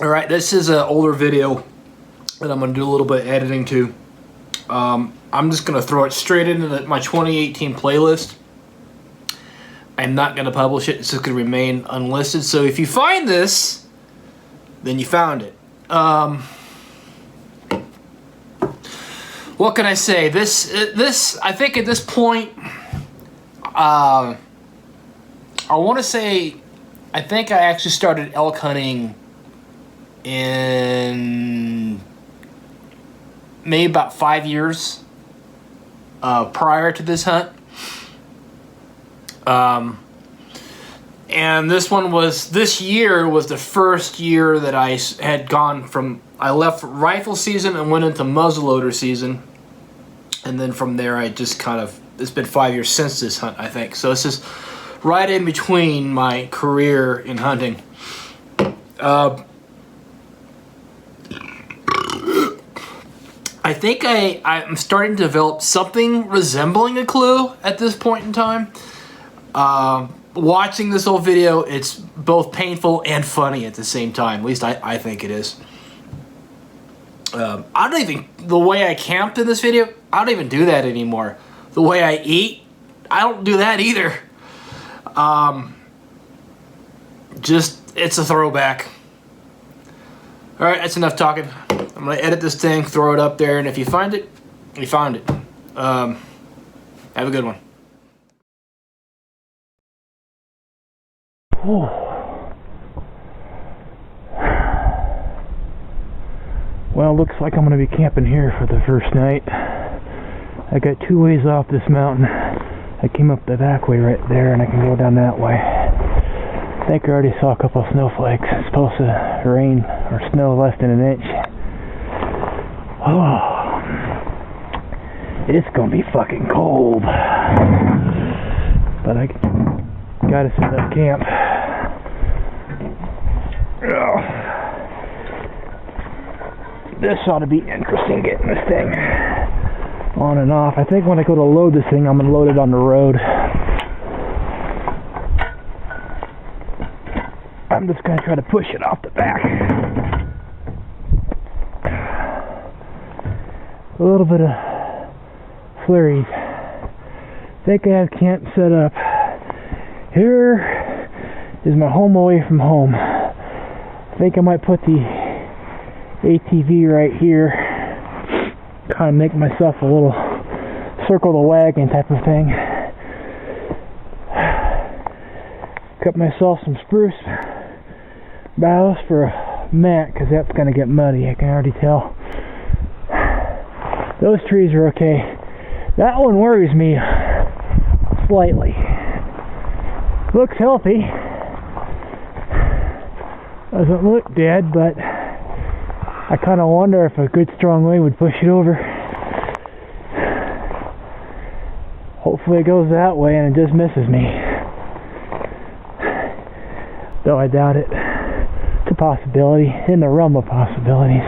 Alright, this is an older video that I'm going to do a little bit of editing to. I'm just going to throw it straight into my 2018 playlist. I'm not going to publish it. It's just going to remain unlisted. So if you find this, then you found it. What can I say? This I think at this point, I want to say, I think I actually started elk hunting in maybe about 5 years prior to this hunt. And this year was the first year that I had gone from, I left rifle season and went into muzzleloader season. And then from there I just kind of, it's been 5 years since this hunt, I think. So this is right in between my career in hunting. I think I'm starting to develop something resembling a clue at this point in time. Watching this whole video, it's both painful and funny at the same time. At least I think it is. I don't even, the way I camped in this video, I don't even do that anymore. The way I eat, I don't do that either. Just, it's a throwback. Alright, that's enough talking. I'm going to edit this thing, throw it up there, and if you find it, you found it. Have a good one. Well, looks like I'm going to be camping here for the first night. I got 2 ways off this mountain. I came up the back way right there, and I can go down that way. I think I already saw a couple of snowflakes. It's supposed to rain or snow less than an inch. Oh, it's going to be fucking cold. But I gotta set up camp. This ought to be interesting, getting this thing on and off. I think when I go to load this thing, I'm going to load it on the road. I'm just going to try to push it off the back. A little bit of flurries. I think I have camp set up. Here is my home away from home. I think I might put the ATV right here, kind of make myself a little circle the wagon type of thing. Cut myself some spruce boughs for a mat, because that's going to get muddy, I can already tell. Those trees are okay. That one worries me slightly. Looks healthy. Doesn't look dead, but I kind of wonder if a good strong wind would push it over. Hopefully it goes that way and it just misses me. Though I doubt it. It's a possibility, in the realm of possibilities.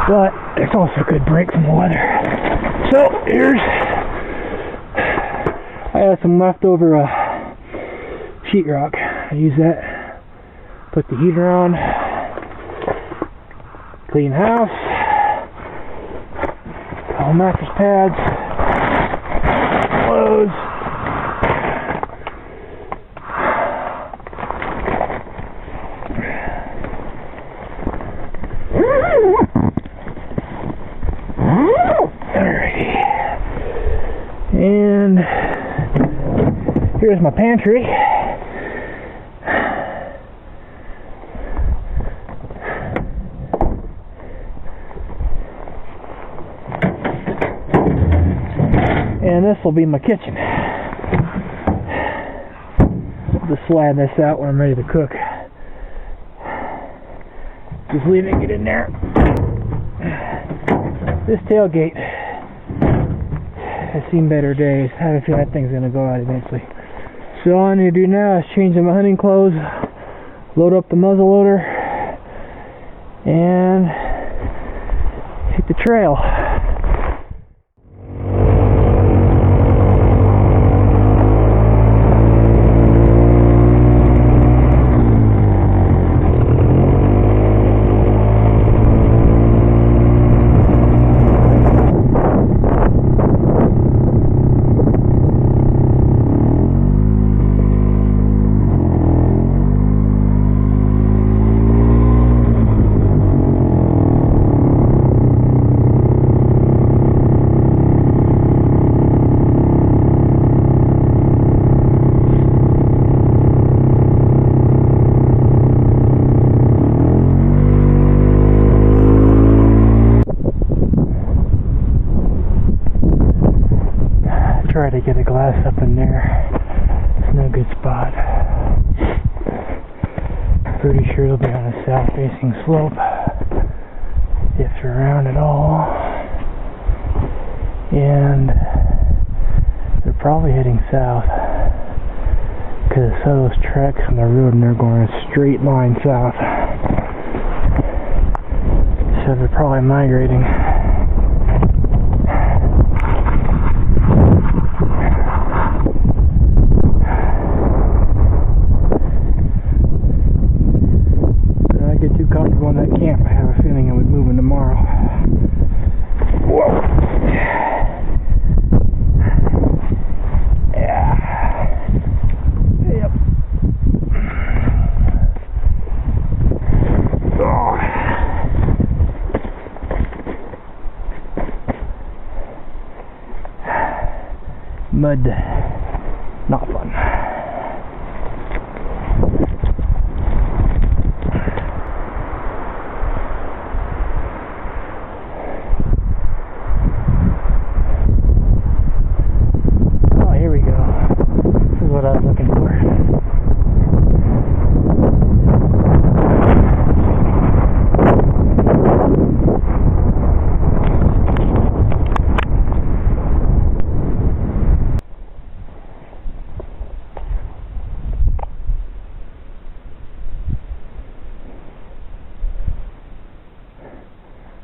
But it's also a good break from the weather. So I have some leftover sheetrock. I use that. Put the heater on. Clean house. All mattress pads. Clothes. Alrighty. And here's my pantry. And this will be my kitchen. Just slide this out when I'm ready to cook. Just leaving it in there. This tailgate has seen better days. I have a feeling that thing's going to go out eventually. So all I need to do now is change my hunting clothes, load up the muzzleloader, and hit the trail. try to get a glass up in there. It's no good spot. Pretty sure it'll be on a south-facing slope, if around at all. And they're probably heading south, because I saw those tracks on the road and they're going a straight line south. So they're probably migrating. When I get too comfortable in that camp, I have a feeling it would move in tomorrow. Whoa! Mud, not fun. Oh, here we go. This is what I was looking for.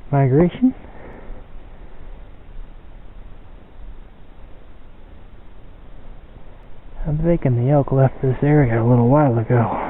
Migration? I'm thinking the elk left this area a little while ago.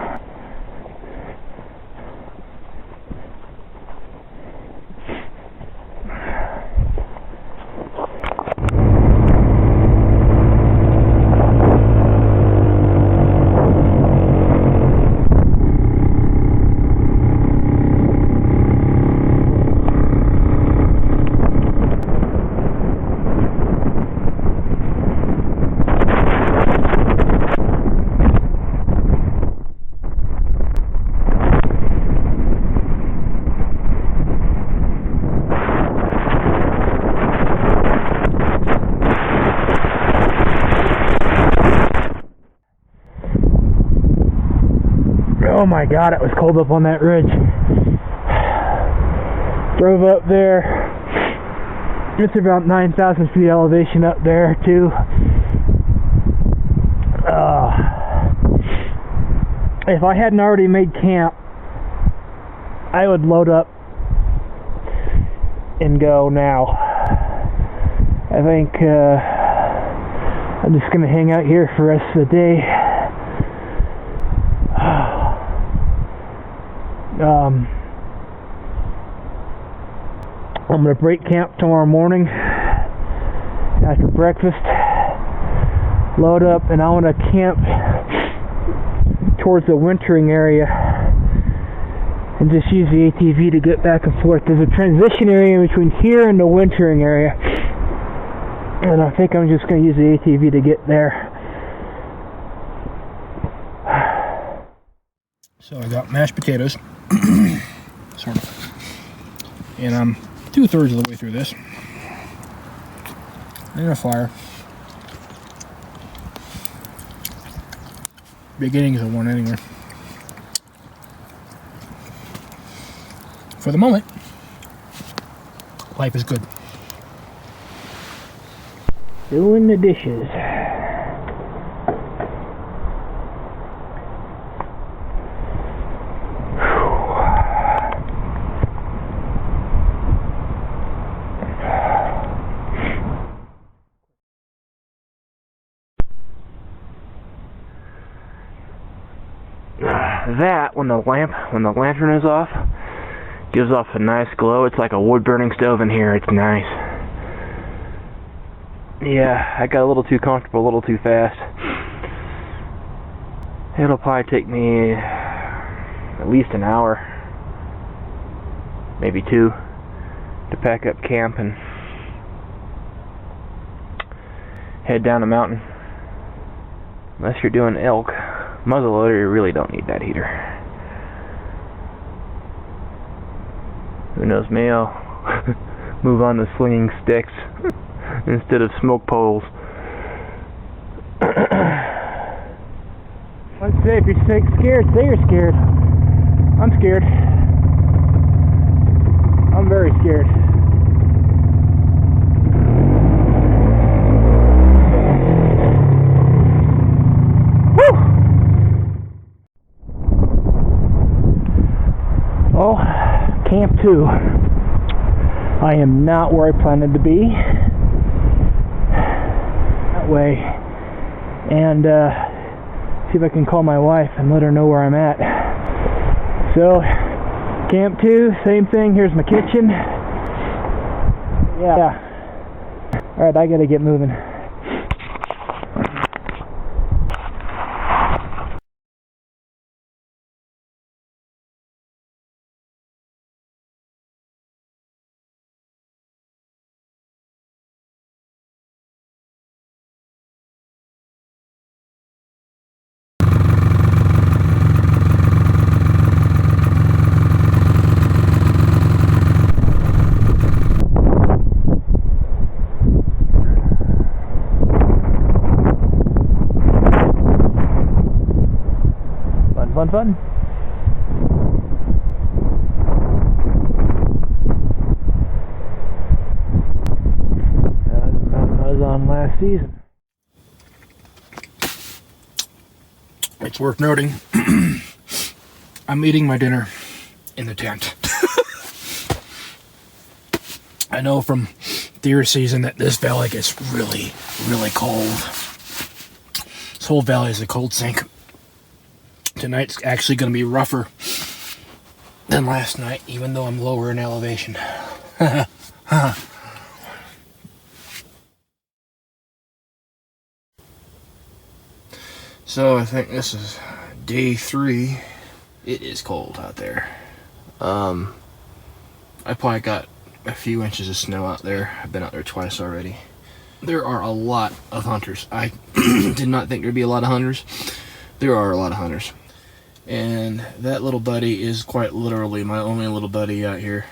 Oh my god, it was cold up on that ridge. Drove up there. It's about 9,000 feet elevation up there too. If I hadn't already made camp, I would load up and go now. I think I'm just gonna hang out here for the rest of the day. I'm going to break camp tomorrow morning after breakfast, load up, and I want to camp towards the wintering area and just use the ATV to get back and forth. There's a transition area between here and the wintering area, and I think I'm just going to use the ATV to get there. So I got mashed potatoes, sort of, and I'm 2/3 of the way through this. And a fire. Beginnings of one anyway. For the moment, life is good. Doing the dishes. That, when the lantern is off, gives off a nice glow. It's like a wood burning stove in here. It's nice. Yeah, I got a little too comfortable, a little too fast. It'll probably take me at least an hour, maybe 2, to pack up camp and head down the mountain. Unless you're doing elk muzzleloader, you really don't need that heater. Who knows, maybe I'll move on to slinging sticks instead of smoke poles. Let's say if you're scared, say you're scared. I'm scared. I'm very scared. Woo! Oh, Camp 2. I am not where I planned to be. That way. And see if I can call my wife and let her know where I'm at. So, Camp 2, same thing. Here's my kitchen. Yeah. Alright, I gotta get moving. Fun. The mountain I was on last season. It's worth noting, I'm eating my dinner in the tent. I know from deer season that this valley gets really, really cold. This whole valley is a cold sink. Tonight's actually going to be rougher than last night, even though I'm lower in elevation. So I think this is day 3. It is cold out there. I probably got a few inches of snow out there. I've been out there twice already. There are a lot of hunters. I did not think there'd be a lot of hunters. There are a lot of hunters. And that little buddy is quite literally my only little buddy out here.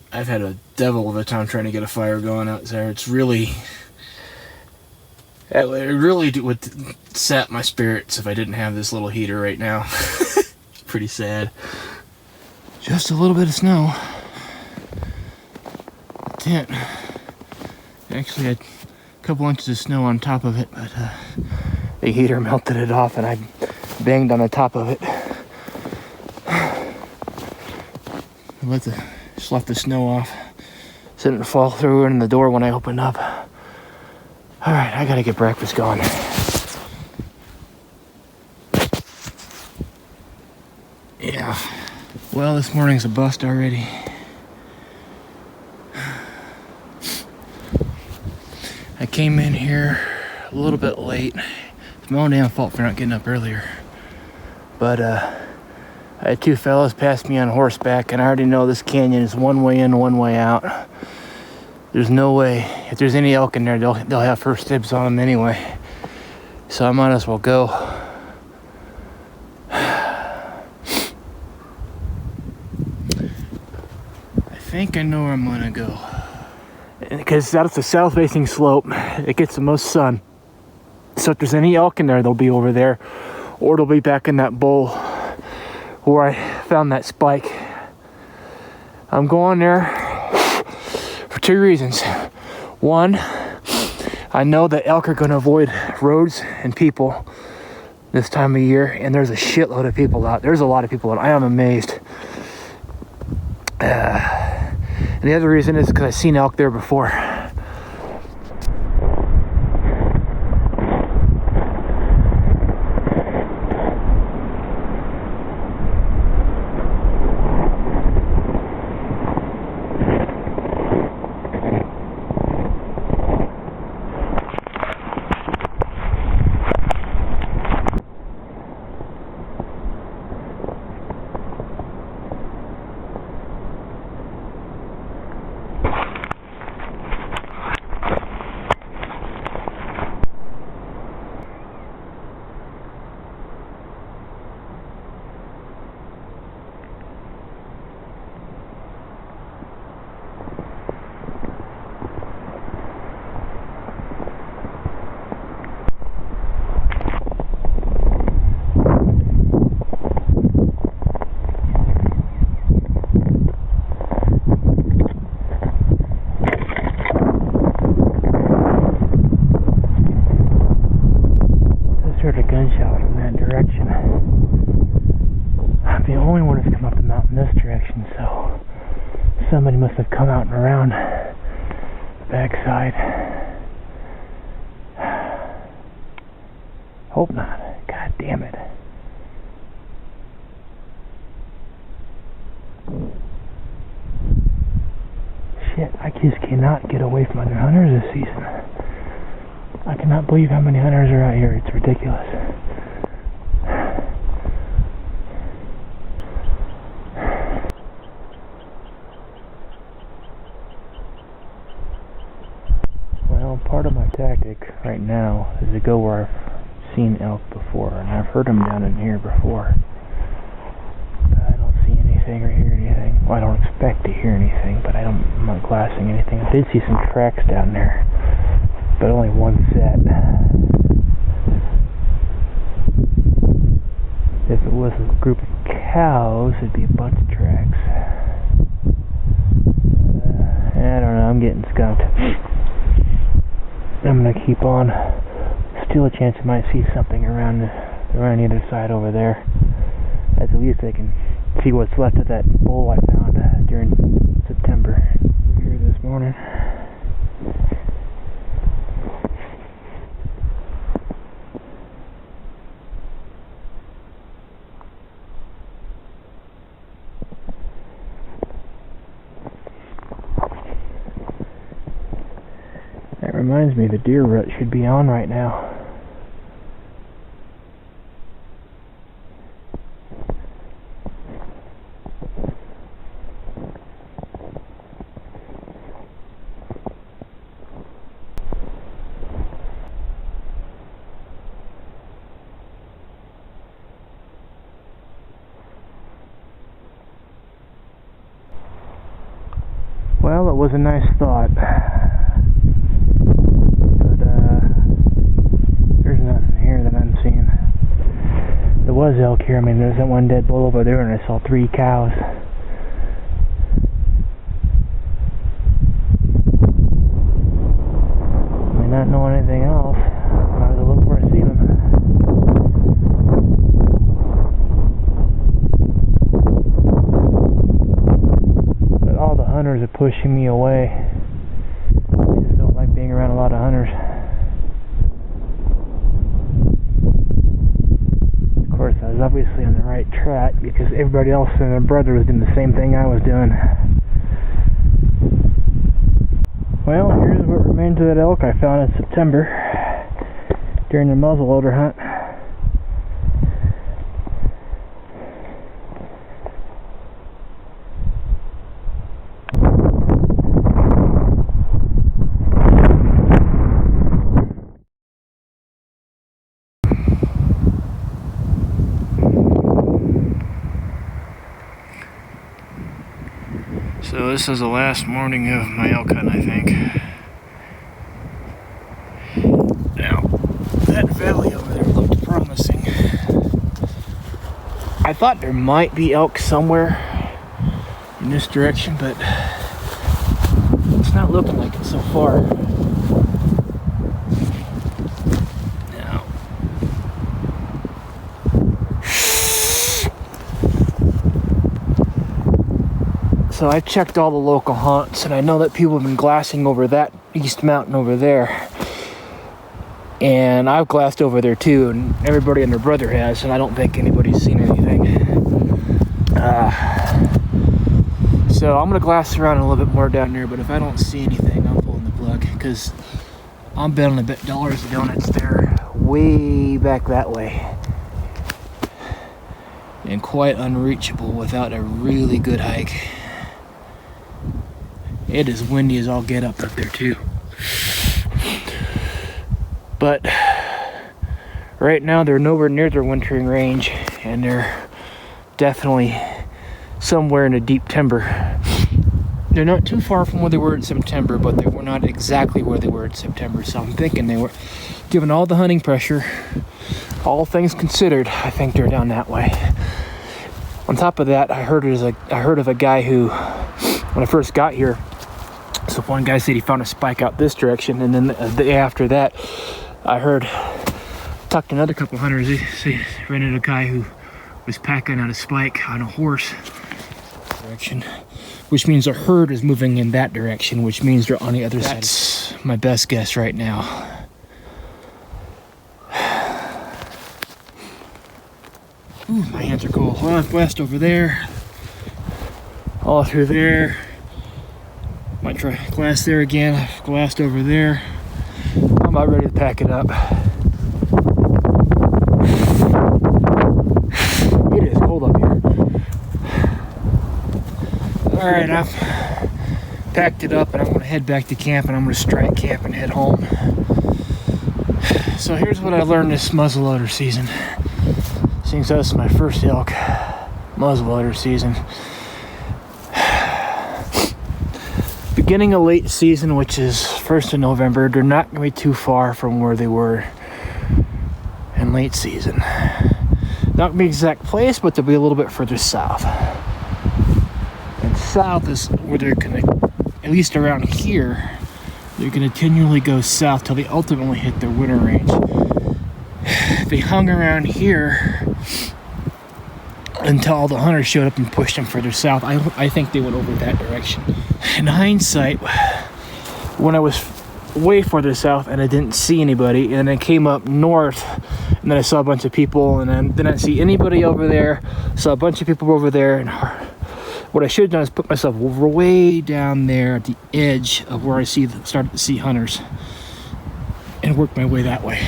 I've had a devil of a time trying to get a fire going out there. It really would sap my spirits if I didn't have this little heater right now. It's pretty sad. Just a little bit of snow. Tent actually had a couple inches of snow on top of it, but the heater melted it off and I banged on the top of it. Just left the snow off so it didn't fall through in the door when I opened up. Alright, I gotta get breakfast going. Yeah. Well, this morning's a bust already. I came in here a little bit late. It's my own damn fault for not getting up earlier. But I had 2 fellas pass me on horseback, and I already know this canyon is one way in, one way out. There's no way, if there's any elk in there, they'll have first dibs on them anyway. So I might as well go. I think I know where I'm gonna go. Because that's the south-facing slope. It gets the most sun. So if there's any elk in there, they'll be over there. Or they'll be back in that bowl where I found that spike. I'm going there for 2 reasons. One, I know that elk are going to avoid roads and people this time of year, and there's a shitload of people out. There's a lot of people out. I am amazed. And the other reason is because I've seen elk there before. Somebody must have come out and around the backside. Hope not. God damn it. Shit, I just cannot get away from other hunters this season. I cannot believe how many hunters are out here. It's ridiculous. Well, part of my tactic right now is to go where I've seen elk before, and I've heard them down in here before. But I don't see anything or hear anything. Well, I don't expect to hear anything, but I'm not glassing anything. I did see some tracks down there, but only one set. If it was a group of cows, it'd be a bunch of tracks. I don't know, I'm getting skunked. I'm gonna keep on. Still a chance I might see something around either side over there. At least I can see what's left of that bull I found during September here this morning. That reminds me, the deer rut should be on right now. Well, it was a nice thought. There's nothing here that I'm seeing. There was elk here. I mean, there's that one dead bull over there, and I saw 3 cows. I mean, not knowing anything else, I was a look where I see them. But all the hunters are pushing me away. I just don't like being around a lot of hunters. Of course, I was obviously on the right track because everybody else and their brother was doing the same thing I was doing. Well, here's what remains of that elk I found in September during the muzzleloader hunt. So this is the last morning of my elk hunt, I think. Now, that valley over there looked promising. I thought there might be elk somewhere in this direction, but it's not looking like it so far. Now, so I checked all the local hunts, and I know that people have been glassing over that east mountain over there. And I've glassed over there too, and everybody and their brother has, and I don't think anybody's seen anything. So I'm gonna glass around a little bit more down there, but if I don't see anything, I'm pulling the plug, because I'm betting a bit dollars to donuts there way back that way. And quite unreachable without a really good hike. It is windy as all get up there too. But right now they're nowhere near their wintering range, and they're definitely somewhere in a deep timber. They're not too far from where they were in September, but they were not exactly where they were in September. So I'm thinking they were, given all the hunting pressure, all things considered, I think they're down that way. On top of that, I heard of a guy who, when I first got here, so one guy said he found a spike out this direction, and then the day after that, I talked to another couple hunters. They ran into a guy who was packing out a spike on a horse direction, which means a herd is moving in that direction, which means they're on the other side. That's my best guess right now. Ooh, my hands are cold. West over there, all through there. Might try glass there again. Glassed over there. I'm about ready to pack it up. It is cold up here. All right, I've packed it up, and I'm going to head back to camp, and I'm going to strike camp and head home. So here's what I learned this muzzleloader season. Since this is my first elk muzzleloader season. Beginning of late season, which is 1st of November, they're not going to be too far from where they were in late season. Not going to be exact place, but they'll be a little bit further south. And south is where they're going to, at least around here, they're going to continually go south till they ultimately hit their winter range. They hung around here until all the hunters showed up and pushed them further south. I think they went over that direction. In hindsight, when I was way further south and I didn't see anybody, and I came up north and then I saw a bunch of people, and then didn't see anybody over there, saw a bunch of people over there, and what I should have done is put myself way down there at the edge of where I started to see hunters and work my way that way.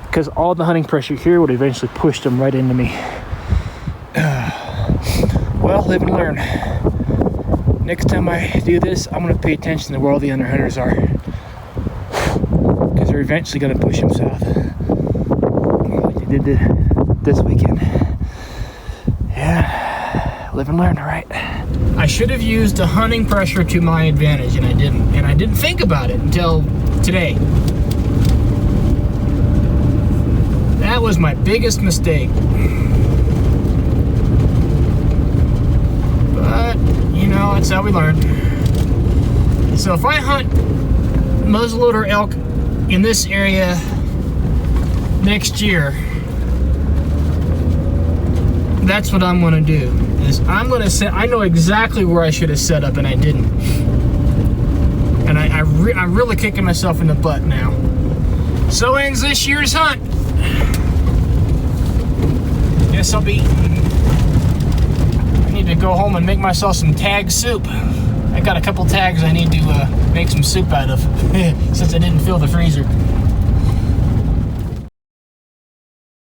Because all the hunting pressure here would eventually push them right into me. Well, live and learn. Next time I do this, I'm going to pay attention to where all the other hunters are. Because they're eventually going to push them south. Like they did this weekend. Yeah, live and learn, alright? I should have used the hunting pressure to my advantage, and I didn't. And I didn't think about it until today. That was my biggest mistake. But, you know, that's how we learn. So if I hunt muzzleloader elk in this area next year, that's what I'm gonna do. Is I'm gonna set, I know exactly where I should have set up and I didn't. And I'm really kicking myself in the butt now. So ends this year's hunt. Guess I need to go home and make myself some tag soup. I got a couple tags I need to make some soup out of since I didn't fill the freezer.